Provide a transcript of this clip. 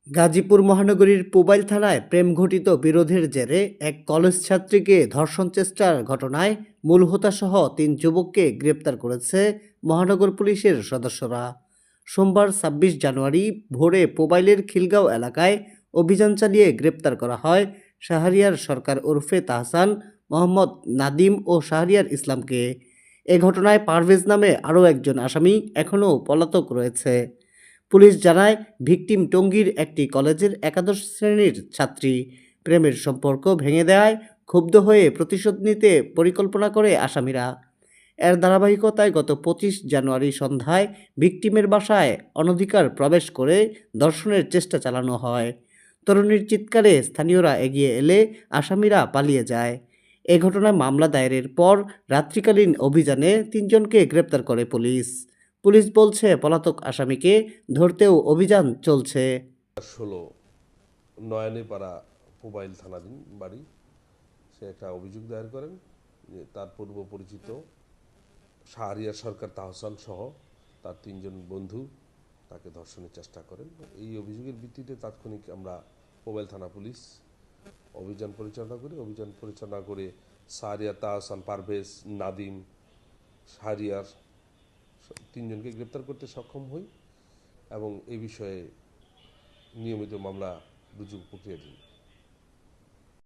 গাজীপুর মহানগরীর পুবাইল থানায় প্রেমঘটিত বিরোধের জেরে এক কলেজ ছাত্রীকে ধর্ষণ চেষ্টার ঘটনায় মূল হোতাসহ ৩ যুবককে গ্রেপ্তার করেছে মহানগর পুলিশের সদস্যরা। সোমবার ২৬ জানুয়ারি ভোরে পুবাইলের খিলগাঁও এলাকায় অভিযান চালিয়ে গ্রেপ্তার করা হয় শাহরিয়ার সরকার ওরফে তাহসান, মোহাম্মদ নাদিম ও শাহরিয়ার ইসলামকে। এ ঘটনায় পারভেজ নামে আরও একজন আসামি এখনও পলাতক রয়েছে। পুলিশ জানায়, ভিকটিম টঙ্গীর একটি কলেজের একাদশ শ্রেণীর ছাত্রী। প্রেমের সম্পর্ক ভেঙে দেওয়ায় ক্ষুব্ধ হয়ে প্রতিশোধ নিতে পরিকল্পনা করে আসামিরা। এর ধারাবাহিকতায় গত ২৫ জানুয়ারি সন্ধ্যায় ভিকটিমের বাসায় অনধিকার প্রবেশ করে ধর্ষণের চেষ্টা চালানো হয়। তরুণীর চিৎকারে স্থানীয়রা এগিয়ে এলে আসামিরা পালিয়ে যায়। এ ঘটনায় মামলা দায়েরের পর রাত্রিকালীন অভিযানে ৩ জনকে গ্রেপ্তার করে পুলিশ। পুলিশ বলছে, পলাতক আসামিকে ধরতেও অভিযান চলছে। 16 নয়নেপাড়া পুবাইল থানাধীন বাড়ি। সে একটা অভিযোগ দায়ের করেন যে তার পূর্ব পরিচিত শাহরিয়ার সরকার তাহসান সহ তার ৩ জন বন্ধু তাকে ধর্ষণের চেষ্টা করেন। এই অভিযোগের ভিত্তিতে তাৎক্ষণিক আমরা পুবাইল থানা পুলিশ অভিযান পরিচালনা করে শাহরিয়ার, তাহসান, পারভেজ, নাদিম, শাহরিয়ার ৩ জনকে গ্রেপ্তার করতে সক্ষম হই এবং এই বিষয়ে নিয়মিত মামলা রুজু প্রক্রিয়াধীন।